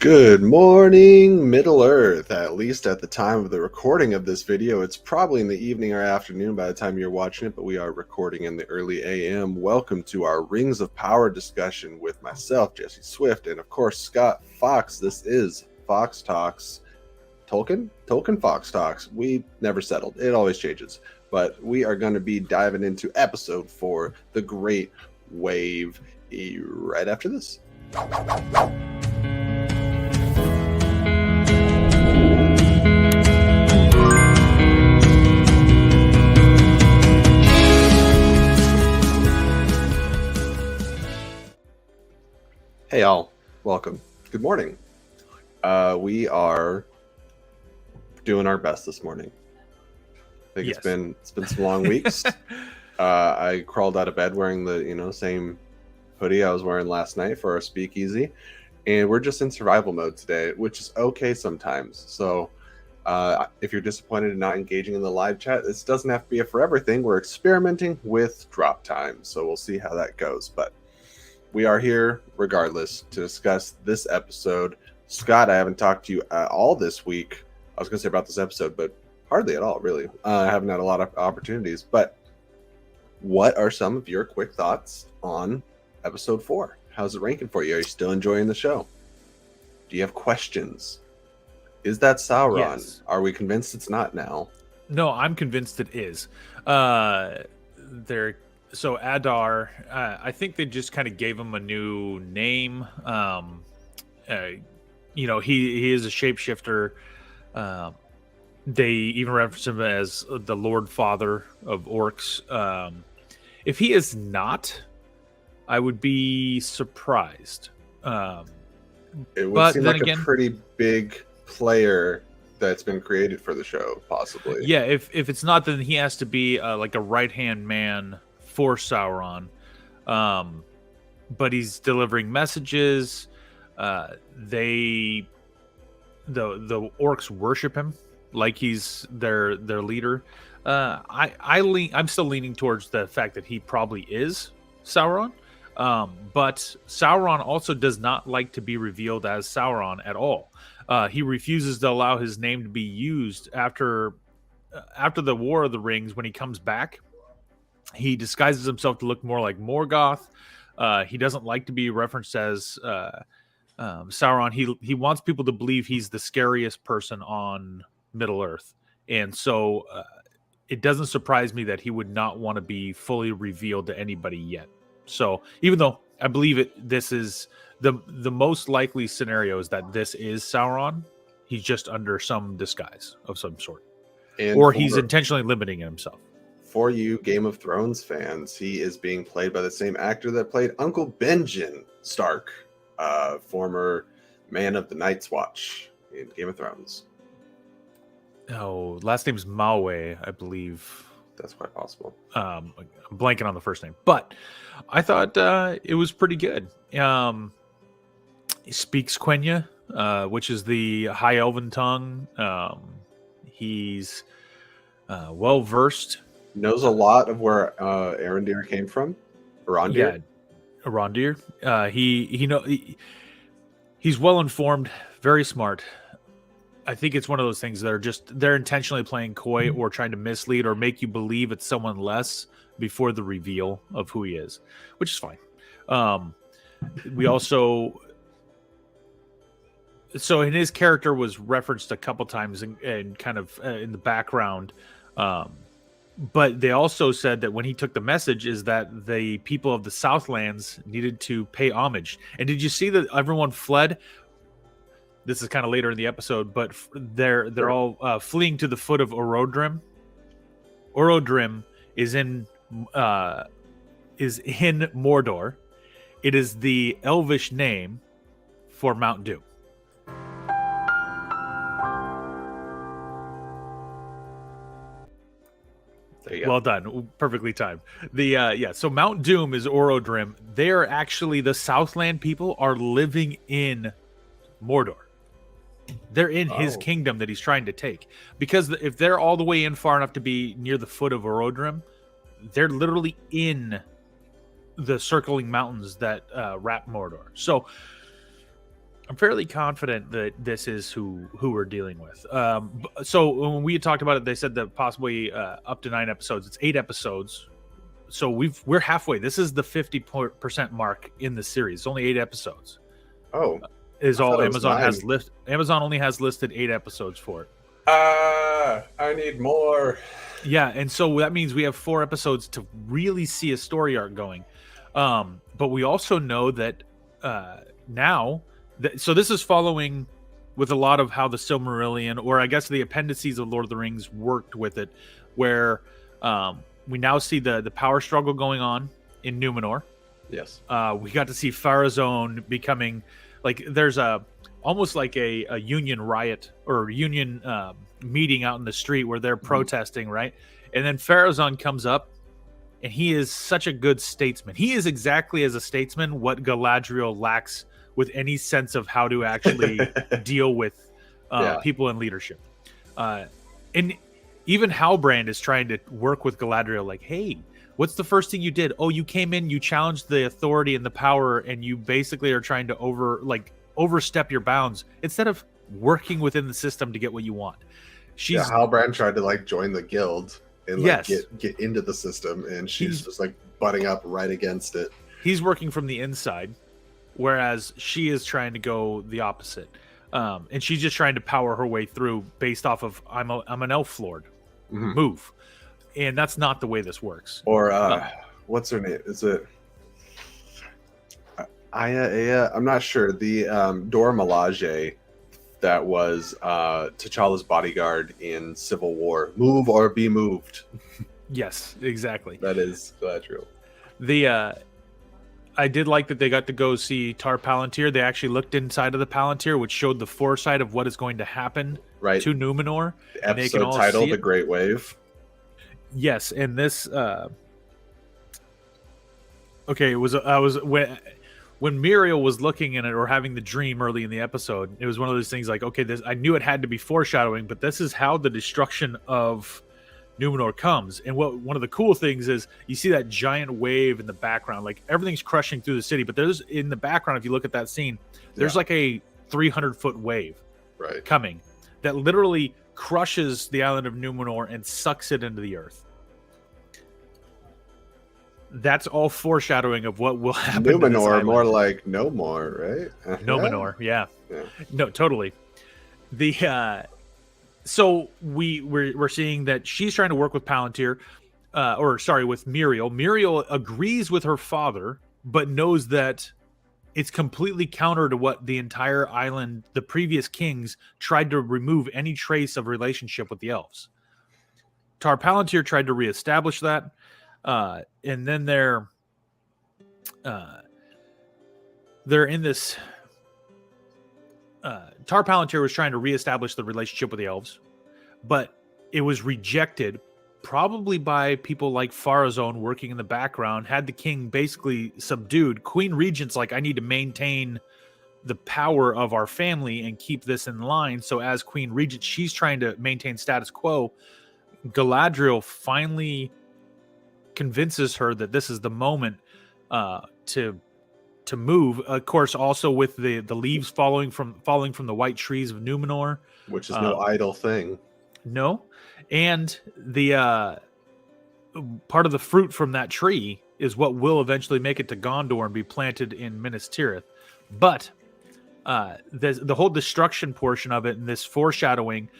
Good morning, Middle Earth. At least at the time of the recording of this video, it's probably in the evening or afternoon by the time you're watching it, but we are recording in the early AM. Welcome to our Rings of Power discussion with myself, Jesse Swift, and of course, Scott Fox. This is Fox Talks. Tolkien Fox Talks. We never settled. It always changes. But we are going to be diving into episode 4, The Great Wave, right after this. Hey all, welcome. Good morning. We are doing our best this morning. I think it's been some long weeks. I crawled out of bed wearing the same hoodie I was wearing last night for our speakeasy, and we're just in survival mode today, which is okay sometimes. So if you're disappointed in not engaging in the live chat, this doesn't have to be a forever thing. We're experimenting with drop time, so we'll see how that goes. But we are here regardless to discuss this episode. Scott, I haven't talked to you at all this week. I was going to say about this episode, but hardly at all, really. I haven't had a lot of opportunities. But what are some of your quick thoughts on episode 4? How's it ranking for you? Are you still enjoying the show? Do you have questions? Is that Sauron? Yes. Are we convinced it's not now? No, I'm convinced it is. So Adar, I think they just kind of gave him a new name. He is a shapeshifter. They even reference him as the Lord Father of orcs. If he is not, I would be surprised. It would seem like a pretty big player that's been created for the show, possibly. Yeah, if it's not, then he has to be like a right-hand man for Sauron. But he's delivering messages. The orcs worship him like he's their leader. I'm still leaning towards the fact that he probably is Sauron. But Sauron also does not like to be revealed as Sauron at all. He refuses to allow his name to be used after the War of the Rings. When he comes back, he disguises himself to look more like Morgoth. He doesn't like to be referenced as Sauron. He wants people to believe he's the scariest person on Middle Earth. And so it doesn't surprise me that he would not want to be fully revealed to anybody yet. So even though I believe this is the most likely scenario is that this is Sauron, he's just under some disguise of some sort. Or he's intentionally limiting himself. For you Game of Thrones fans, he is being played by the same actor that played Uncle Benjen Stark, former man of the Night's Watch in Game of Thrones. Oh, last name's Maue, I believe. That's quite possible. I'm blanking on the first name, but I thought it was pretty good. He speaks Quenya, which is the High Elven tongue. He's well versed. Knows a lot of where Arondir came from. Arondir. Yeah, Arondir. He's well informed, very smart. I think it's one of those things that they're intentionally playing coy or trying to mislead or make you believe it's someone less before the reveal of who he is, which is fine. We also, so in his character was referenced a couple times and kind of in the background. But they also said that when he took the message is that the people of the Southlands needed to pay homage. And did you see that everyone fled? This is kind of later in the episode, but they're all fleeing to the foot of Orodrim. Orodrim is in Mordor. It is the Elvish name for Mount Doom. Well done. Perfectly timed. So Mount Doom is Orodrim. They are actually, the Southland people are living in Mordor. They're in his kingdom that he's trying to take. Because if they're all the way in far enough to be near the foot of Orodrim, they're literally in the circling mountains that wrap Mordor. So I'm fairly confident that this is who we're dealing with. So when we had talked about it, they said that possibly up to 9 episodes. It's 8 episodes. So we're halfway. This is the 50% mark in the series. It's only 8 episodes. Oh, is all Amazon has list. Amazon only has listed 8 episodes for it. I need more. Yeah, and so that means we have 4 episodes to really see a story arc going. But we also know that now. So this is following with a lot of how the Silmarillion, or I guess the appendices of Lord of the Rings, worked with it, where we now see the power struggle going on in Numenor. Yes. We got to see Pharazôn becoming like there's almost like a union riot or union meeting out in the street where they're protesting, right? And then Pharazôn comes up, and he is such a good statesman. He is exactly as a statesman what Galadriel lacks with any sense of how to actually deal with people in leadership. And even Halbrand is trying to work with Galadriel like, hey, what's the first thing you did? Oh, you came in, you challenged the authority and the power, and you basically are trying to overstep your bounds instead of working within the system to get what you want. Halbrand tried to join the guild and get into the system, and she's just butting up right against it. He's working from the inside, whereas she is trying to go the opposite, and she's just trying to power her way through based off of I'm an elf lord move, and that's not the way this works. Or what's her name? Is it Aya? I'm not sure. The Dora Milaje that was T'Challa's bodyguard in Civil War. Move or be moved. Yes, exactly. That is Galadriel. I did like that they got to go see Tar Palantir. They actually looked inside of the Palantir, which showed the foresight of what is going to happen to Numenor. The episode title, The Great Wave. Yes, and this... okay, when Muriel was looking in it or having the dream early in the episode, it was one of those things like, okay, I knew it had to be foreshadowing, but this is how the destruction of Numenor comes. And one of the cool things is you see that giant wave in the background, like everything's crushing through the city, but there's in the background, if you look at that scene, there's like a 300-foot wave coming that literally crushes the island of Numenor and sucks it into the earth. That's all foreshadowing of what will happen. Numenor, more like no more, right? Numenor, yeah. No, totally. So we're seeing that she's trying to work with Palantir, with Muriel. Muriel agrees with her father, but knows that it's completely counter to what the entire island, the previous kings, tried to remove any trace of relationship with the elves. Tar Palantir tried to reestablish that. And then they're in this. Tar Palantir was trying to reestablish the relationship with the elves, but it was rejected, probably by people like Pharazôn working in the background. Had the king basically subdued. Queen Regent's like, I need to maintain the power of our family and keep this in line. So as Queen Regent, she's trying to maintain status quo. Galadriel finally convinces her that this is the moment to move. Of course, also with the leaves falling from the white trees of Numenor, which is no idle thing. No, and the part of the fruit from that tree is what will eventually make it to Gondor and be planted in Minas Tirith. But the whole destruction portion of it and this foreshadowing,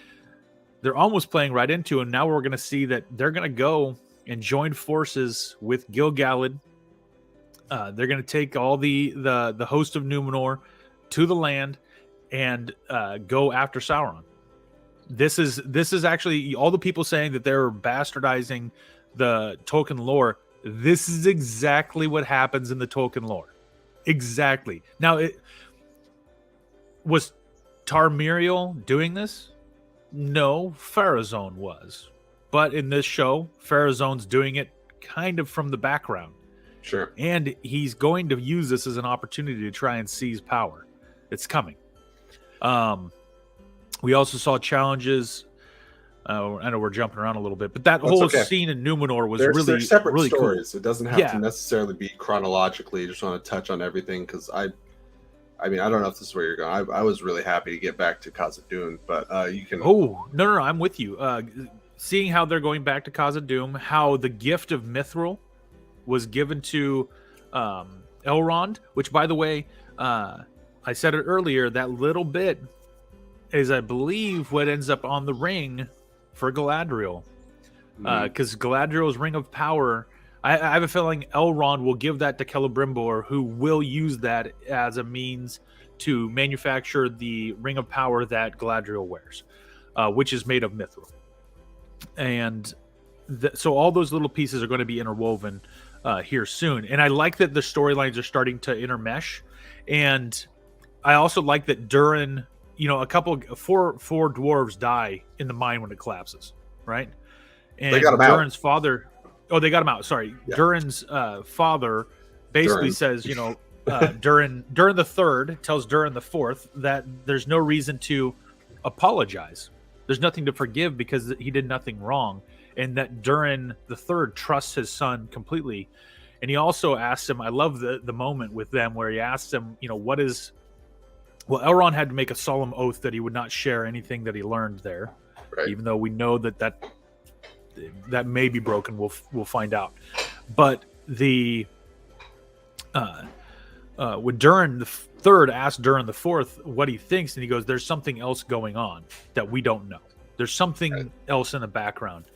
they're almost playing right into, and now we're going to see that they're going to go and join forces with Gil-galad. They're going to take all the host of Numenor to the land and go after Sauron. This is actually all the people saying that they're bastardizing the Tolkien lore. This is exactly what happens in the Tolkien lore. Exactly. Now, was Tarmiriel doing this? No, Pharazôn was. But in this show, Pharazôn's doing it kind of from the background. Sure. And he's going to use this as an opportunity to try and seize power. It's coming. We also saw challenges. I know we're jumping around a little bit, but that whole scene in Numenor was they're separate really stories. Cool. It doesn't have to necessarily be chronologically. I just want to touch on everything because I I mean, I don't know if this is where you're going. I was really happy to get back to Khazad-dûm, but you can. Oh no, I'm with you. Seeing how they're going back to Khazad-dûm, how the gift of Mithril was given to Elrond, which, by the way, I said it earlier. That little bit is, I believe, what ends up on the ring for Galadriel, because Galadriel's ring of power. I have a feeling Elrond will give that to Celebrimbor, who will use that as a means to manufacture the ring of power that Galadriel wears, which is made of mithril. And so all those little pieces are going to be interwoven here soon. And I like that the storylines are starting to intermesh. And I also like that Durin, four dwarves die in the mine when it collapses, right? And they got him Durin's out. father... Oh, they got him out. Sorry. Yeah. Durin's father basically says, Durin the Third tells Durin the Fourth that there's no reason to apologize. There's nothing to forgive because he did nothing wrong, and that Durin the Third trusts his son completely. And he also asks him, I love the moment with them where he asks him, what is... Well, Elrond had to make a solemn oath that he would not share anything that he learned there, right. Even though we know that may be broken. We'll find out. But the when Durin the Third asked Durin the Fourth what he thinks, and he goes, "There's something else going on that we don't know. There's something else in the background."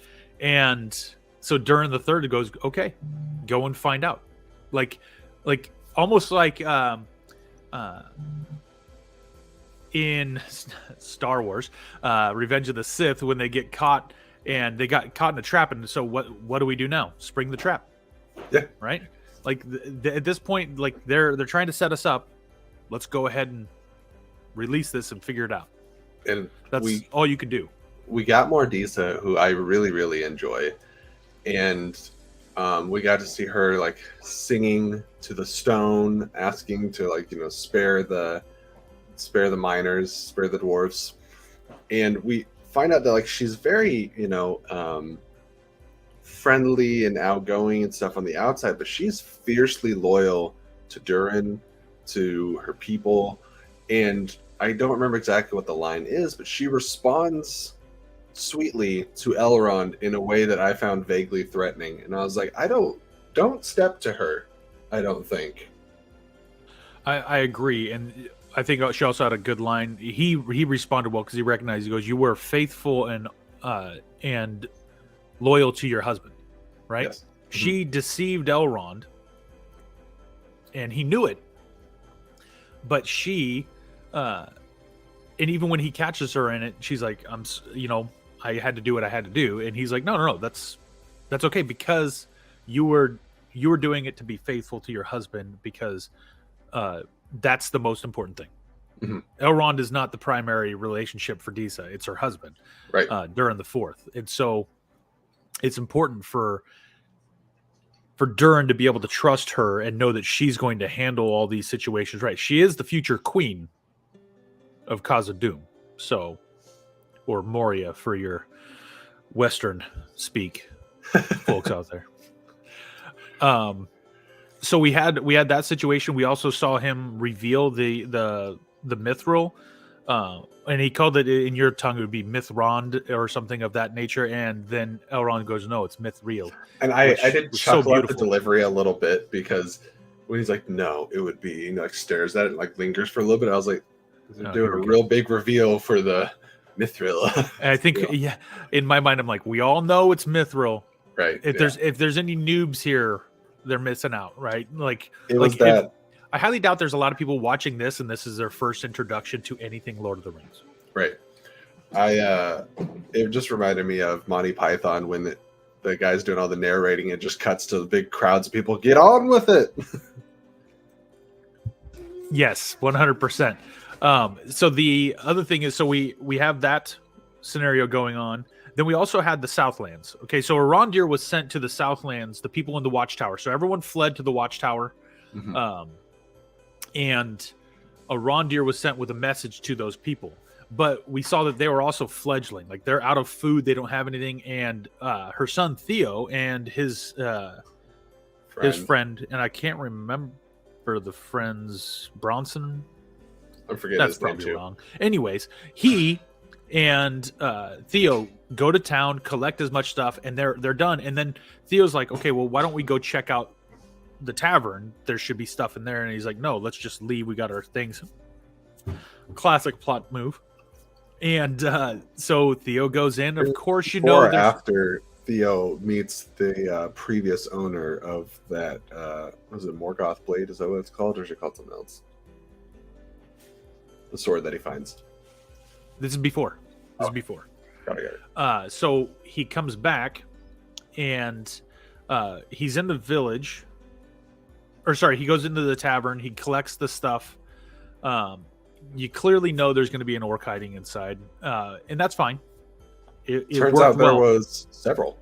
And so Durin the Third goes, "Okay, go and find out." Like almost like in Star Wars, Revenge of the Sith, when they get caught. And they got caught in a trap, and so what do we do now? Spring the trap, right? Like at this point, like they're trying to set us up. Let's go ahead and release this and figure it out. And that's all you can do. We got Mordisa, who I really, really enjoy, and we got to see her like singing to the stone, asking to spare the miners, spare the dwarves, and we find out that like she's very friendly and outgoing and stuff on the outside, but she's fiercely loyal to Durin, to her people. And I don't remember exactly what the line is, but she responds sweetly to Elrond in a way that I found vaguely threatening, and I was like, don't step to her. I don't think. I agree, and I think she also had a good line. He responded well because he recognized. He goes, "You were faithful and loyal to your husband, right?" Yes. She deceived Elrond, and he knew it. But she, and even when he catches her in it, she's like, I had to do what I had to do," and he's like, "No, that's okay because you were doing it to be faithful to your husband because." That's the most important thing. Mm-hmm. Elrond is not the primary relationship for Disa; it's her husband, right? Durin the Fourth, and so it's important for Durin to be able to trust her and know that she's going to handle all these situations right. She is the future queen of Khazad-dûm, or Moria for your Western speak folks out there. So we had that situation. We also saw him reveal the mithril, and he called it, in your tongue, it would be Mithrond or something of that nature. And then Elrond goes, "No, it's Mithril." And I did chuckle at the delivery a little bit because when he's like, "No, it would be," like stares at it and like lingers for a little bit. I was like, they're doing a real big reveal for the Mithril. And I think, in my mind, I'm like, we all know it's Mithril, right? If there's any noobs here, they're missing out, right? Like it was that. I highly doubt there's a lot of people watching this, and this is their first introduction to anything Lord of the Rings. Right. It just reminded me of Monty Python when the guy's doing all the narrating. It just cuts to the big crowds of people. Get on with it. Yes, 100%. So the other thing is, so we have that scenario going on. Then we also had the Southlands. Okay, so Arondir was sent to the Southlands, the people in the Watchtower. So everyone fled to the Watchtower. Mm-hmm. And Arondir was sent with a message to those people. But we saw that they were also fledgling. Like, they're out of food. They don't have anything. And her son, Theo, and his friend, and I can't remember the friend's Bronson. I'm forgetting That's his name probably too. wrong. Anyways, he and Theo go to town, collect as much stuff, and they're done. And then Theo's like, okay, well, why don't we go check out the tavern? There should be stuff in there. And he's like, no, let's just leave. We got our things. Classic plot move. And so Theo goes in. Of course, you know, after Theo meets the previous owner of that, was it Morgoth Blade? Is that what it's called, or is it called something else? The sword that he finds. This is before. This is before. Gotta get it. So he comes back, and he's in the village. Or sorry, he goes into the tavern. He collects the stuff. You clearly know there's going to be an orc hiding inside, and that's fine. It turns out there was several.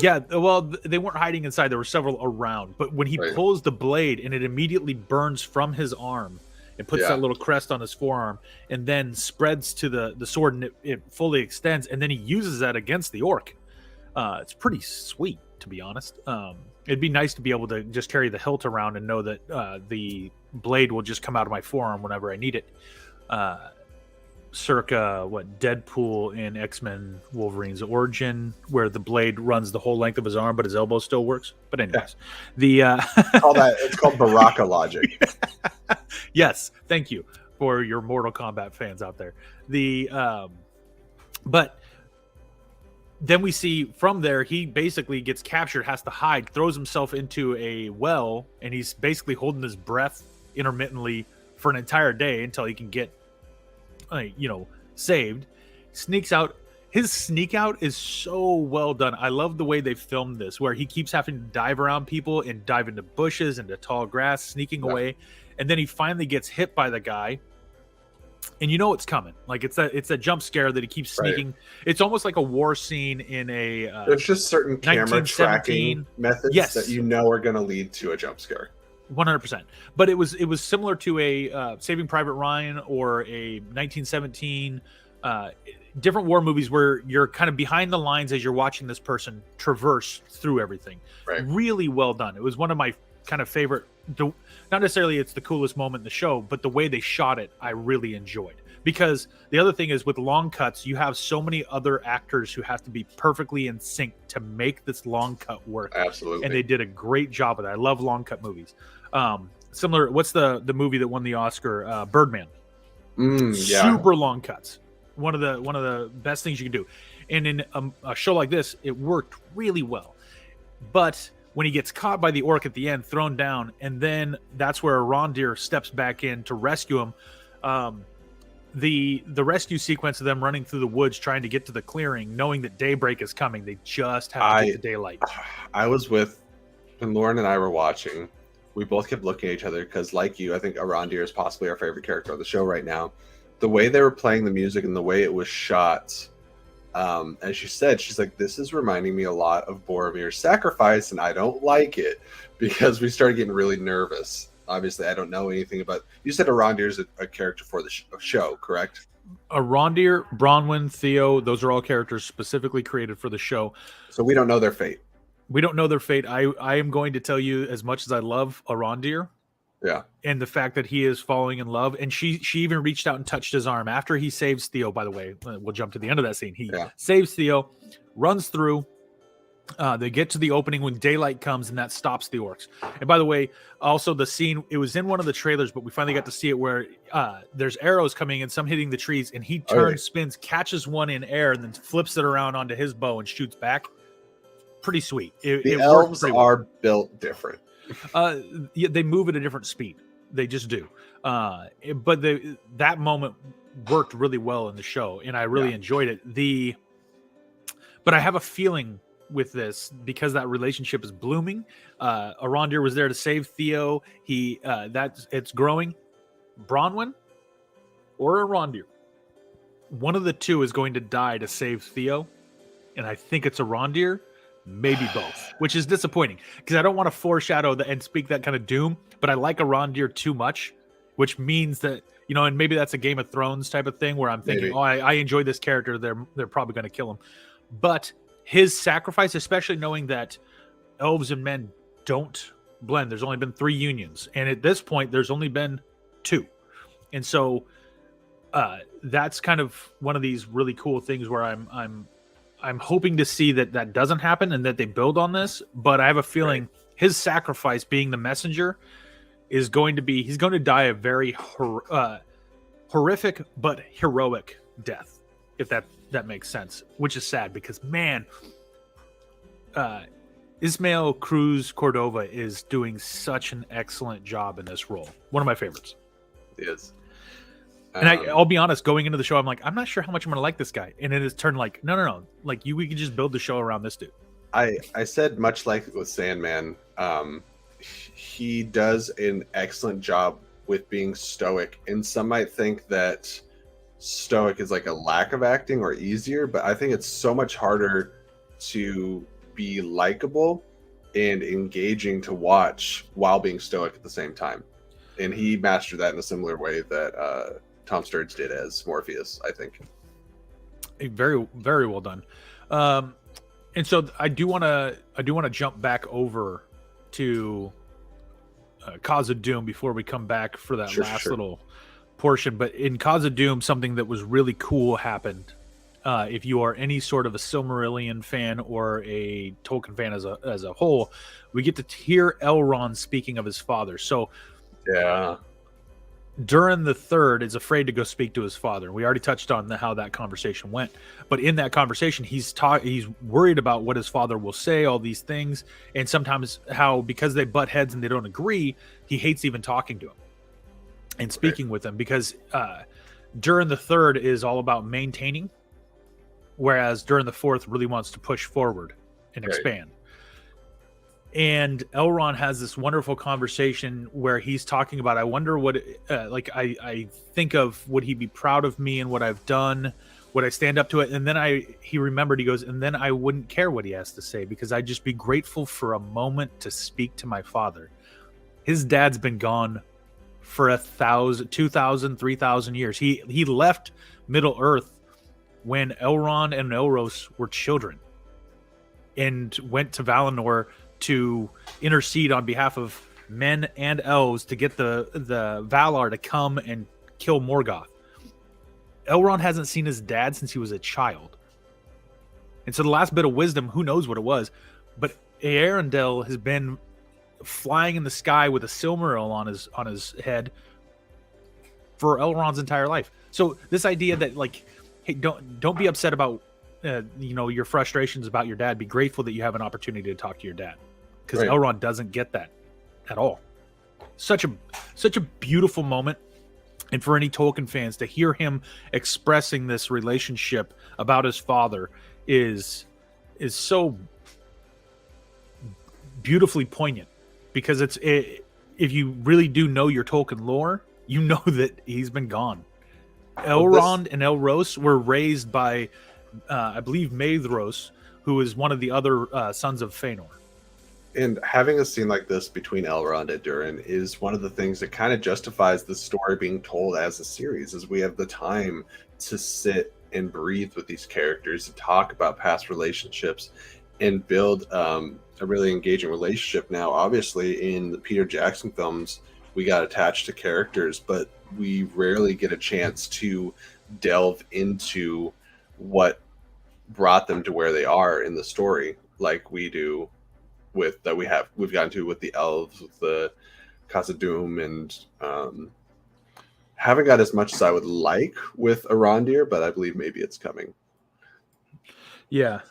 Yeah, well, they weren't hiding inside. There were several around. But when he pulls the blade and it immediately burns from his arm, it puts that little crest on his forearm and then spreads to the sword, and it fully extends. And then he uses that against the orc. It's pretty sweet, to be honest. It'd be nice to be able to just carry the hilt around and know that the blade will just come out of my forearm whenever I need it. Circa Deadpool in X-Men Wolverine's Origin, where the blade runs the whole length of his arm, but his elbow still works. But anyways, it's called Baraka logic. Yes, thank you for your Mortal Kombat fans out there. But then we see from there, he basically gets captured, has to hide, throws himself into a well, and he's basically holding his breath intermittently for an entire day until he can get saved. Sneaks out. His sneak out is so well done. I love the way they filmed this, where he keeps having to dive around people and dive into bushes, into tall grass, sneaking away, and then he finally gets hit by the guy, and you know it's coming. Like it's a jump scare that he keeps sneaking. Right. It's almost like a war scene in a. There's just certain camera tracking methods that you know are going to lead to a jump scare. 100%. But it was similar to a Saving Private Ryan or a 1917, different war movies where you're kind of behind the lines as you're watching this person traverse through everything. Right. Really well done. It was one of my kind of favorite, not necessarily it's the coolest moment in the show, but the way they shot it, I really enjoyed. Because the other thing is with long cuts, you have so many other actors who have to be perfectly in sync to make this long cut work. Absolutely. And they did a great job of that. I love long cut movies. Similar, what's the movie that won the Oscar? Birdman. Super long cuts. One of the best things you can do. And in a show like this, it worked really well. But when he gets caught by the orc at the end, thrown down, and then that's where Arondir steps back in to rescue him. The rescue sequence of them running through the woods trying to get to the clearing, knowing that daybreak is coming, they just have to get the daylight. I was with, when Lauren and I were watching, we both kept looking at each other because, like you, I think Arondir is possibly our favorite character on the show right now. The way they were playing the music and the way it was shot, as she said, she's like, this is reminding me a lot of Boromir's Sacrifice, and I don't like it because we started getting really nervous. Obviously, I don't know anything about. You said Arondir is a character for the show, correct? Arondir, Bronwyn, Theo, those are all characters specifically created for the show. So we don't know their fate. We don't know their fate. I am going to tell you, as much as I love Arondir, and the fact that he is falling in love, and she even reached out and touched his arm after he saves Theo. By the way, we'll jump to the end of that scene. He saves Theo, runs through. They get to the opening when daylight comes, and that stops the orcs. And by the way, also the scene, it was in one of the trailers, but we finally got to see it where there's arrows coming and some hitting the trees, and he turns, spins, catches one in air, and then flips it around onto his bow and shoots back. Pretty sweet. The elves are built different. They move at a different speed. They just do. But that moment worked really well in the show, and I really enjoyed it. But I have a feeling with this, because that relationship is blooming. Arondir was there to save Theo. It's growing. Bronwyn or Arondir, one of the two is going to die to save Theo, and I think it's Arondir. Maybe both, which is disappointing because I don't want to foreshadow and speak that kind of doom, but I like Arondir too much, which means that, and maybe that's a Game of Thrones type of thing where I'm thinking, I enjoy this character. They're probably going to kill him. But his sacrifice, especially knowing that elves and men don't blend. There's only been 3 unions. And at this point, there's only been 2. And so that's kind of one of these really cool things where I'm hoping to see that doesn't happen and that they build on this. But I have a feeling his sacrifice, being the messenger, is going to be, he's going to die a very horrific but heroic death, if that makes sense. Which is sad because, man, Ismael Cruz Cordova is doing such an excellent job in this role. One of my favorites. He is. And I'll be honest, going into the show, I'm like, I'm not sure how much I'm going to like this guy. And it has turned like, no. Like, we can just build the show around this dude. I said, much like with Sandman, he does an excellent job with being stoic. And some might think that stoic is like a lack of acting or easier, but I think it's so much harder to be likable and engaging to watch while being stoic at the same time. And he mastered that in a similar way that Tom Sturridge did as Morpheus, I think. Very, very well done. And so I do want to jump back over to Cause of Doom before we come back for that last little portion. But in Cause of Doom, something that was really cool happened. If you are any sort of a Silmarillion fan or a Tolkien fan as a whole, we get to hear Elrond speaking of his father. So yeah, Durin the Third is afraid to go speak to his father. We already touched on how that conversation went, but in that conversation, he's worried about what his father will say, all these things, and sometimes how, because they butt heads and they don't agree, he hates even talking to him and speaking with him, because Durin the Third is all about maintaining, whereas Durin the Fourth really wants to push forward and expand. And Elrond has this wonderful conversation where he's talking about, I wonder what, I think of, would he be proud of me and what I've done? Would I stand up to it? And then he remembered, he goes, and then I wouldn't care what he has to say, because I'd just be grateful for a moment to speak to my father. His dad's been gone for 1,000, 2,000, 3,000 years. He left Middle Earth when Elrond and Elros were children and went to Valinor to intercede on behalf of men and elves to get the Valar to come and kill Morgoth. Elrond hasn't seen his dad since he was a child. And so the last bit of wisdom, who knows what it was, but Arendelle has been flying in the sky with a Silmaril on his head for Elrond's entire life. So this idea that, like, hey, don't be upset about your frustrations about your dad. Be grateful that you have an opportunity to talk to your dad, because Elrond doesn't get that at all. Such a beautiful moment. And for any Tolkien fans to hear him expressing this relationship about his father is so beautifully poignant, because if you really do know your Tolkien lore, you know that he's been gone. Elrond and Elros were raised by, I believe, Maedhros, who is one of the other sons of Fëanor. And having a scene like this between Elrond and Durin is one of the things that kind of justifies the story being told as a series, as we have the time to sit and breathe with these characters and talk about past relationships and build a really engaging relationship. Now, obviously, in the Peter Jackson films, we got attached to characters, but we rarely get a chance to delve into what brought them to where they are in the story, like we do we've gotten to with the elves, with the Khazad-dûm, and haven't got as much as I would like with Arondir, but I believe maybe it's coming. Yeah,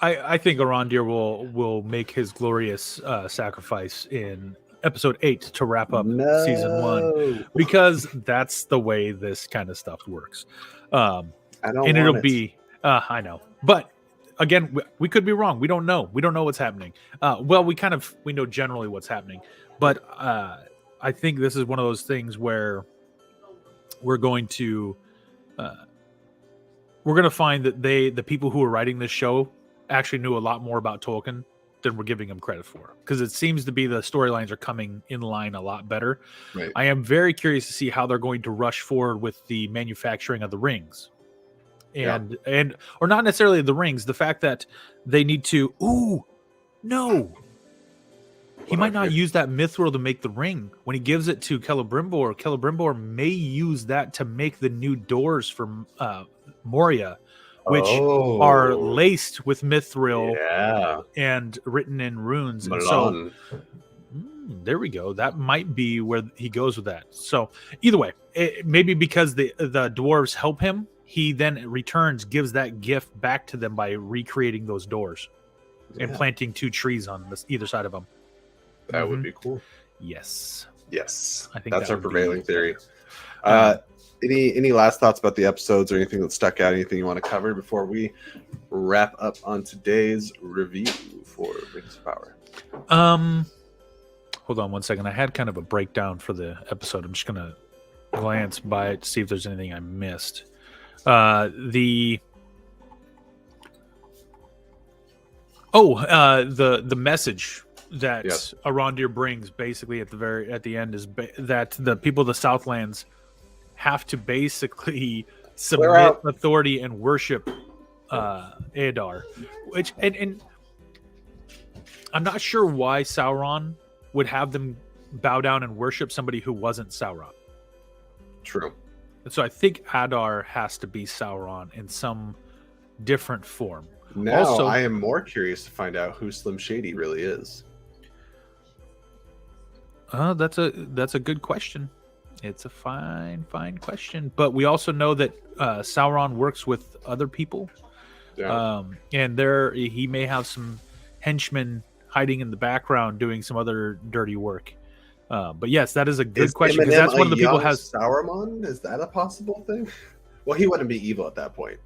I think Arondir will make his glorious sacrifice in episode 8 to wrap up season 1, because that's the way this kind of stuff works. I know, but again, we could be wrong. We don't know. We don't know what's happening. We know generally what's happening, but I think this is one of those things where we're going to find that the people who are writing this show actually knew a lot more about Tolkien than we're giving them credit for, because it seems to be the storylines are coming in line a lot better. Right. I am very curious to see how they're going to rush forward with the manufacturing of the rings. Or not necessarily the rings, the fact that they need to. Ooh, no. He might not use that mithril to make the ring. When he gives it to Celebrimbor may use that to make the new doors for Moria, which are laced with mithril and written in runes. And so there we go. That might be where he goes with that. So either way, maybe because the dwarves help him, he then returns, gives that gift back to them by recreating those doors and planting 2 trees on either side of them. That would be cool. Yes. I think that's our prevailing theory. Any last thoughts about the episodes or anything that stuck out? Anything you want to cover before we wrap up on today's review for Rings of Power? Hold on one second. I had kind of a breakdown for the episode. I'm just gonna glance by it to see if there's anything I missed. The message that Arondir brings basically at the end is that the people of the Southlands have to basically submit authority and worship Eadar, which and I'm not sure why Sauron would have them bow down and worship somebody who wasn't Sauron. True. And so I think Adar has to be Sauron in some different form. Now also, I am more curious to find out who Slim Shady really is. That's a good question. It's a fine question. But we also know that Sauron works with other people. Yeah. And he may have some henchmen hiding in the background doing some other dirty work. But yes, that is a good question, because that's one of the people has Sauron. Is that a possible thing? Well, he wouldn't be evil at that point.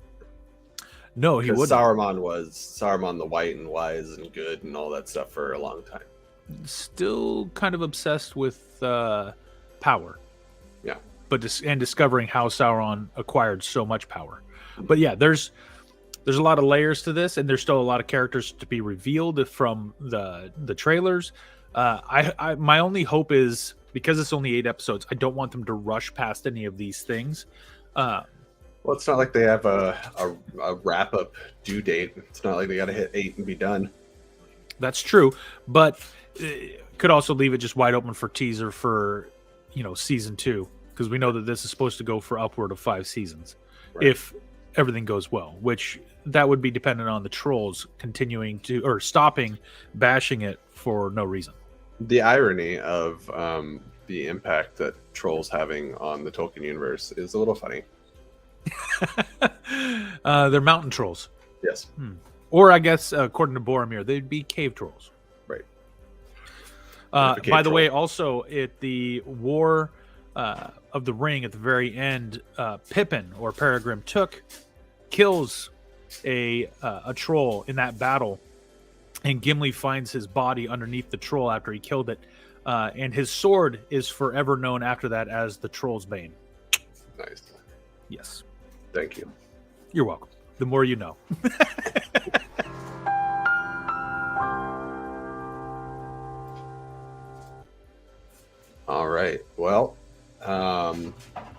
No, he wouldn't. Saruman was Saruman the White and wise and good and all that stuff for a long time. Still kind of obsessed with power. Yeah. But discovering how Sauron acquired so much power. But yeah, there's a lot of layers to this, and there's still a lot of characters to be revealed from the trailers. My only hope is, because it's only 8 episodes, I don't want them to rush past any of these things. Well, it's not like they have a wrap-up due date. It's not like they got to hit 8 and be done. That's true, but it could also leave it just wide open for teaser for, season 2, because we know that this is supposed to go for upward of 5 seasons, if everything goes well, which that would be dependent on the trolls continuing to, or stopping bashing it for no reason. The irony of the impact that trolls having on the Tolkien universe is a little funny. They're mountain trolls. Yes. Or I guess, according to Boromir, they'd be cave trolls. Right. By the way, also at the War of the Ring at the very end, Pippin, or Peregrine Took, kills a troll in that battle, and Gimli finds his body underneath the troll after he killed it, and his sword is forever known after that as the Troll's Bane. Nice. Yes. Thank you. You're welcome. The more you know. All right. Well, I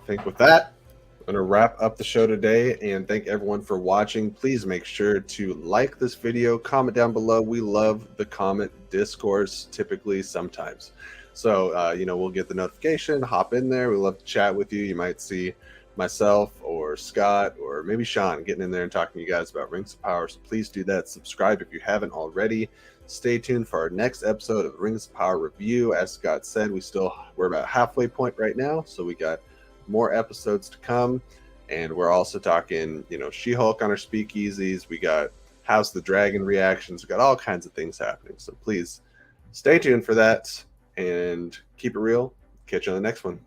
think with that, I'm going to wrap up the show today and thank everyone for watching. Please make sure to like this video, comment down below. We love the comment discourse, typically, sometimes. So, we'll get the notification, hop in there. We love to chat with you. You might see myself or Scott or maybe Sean getting in there and talking to you guys about Rings of Power. So please do that. Subscribe if you haven't already. Stay tuned for our next episode of Rings of Power review. As Scott said, we're about halfway point right now, so we got more episodes to come, and we're also talking, She-Hulk on our speakeasies. We got House of the Dragon reactions. We got all kinds of things happening. So please stay tuned for that and keep it real. Catch you on the next one.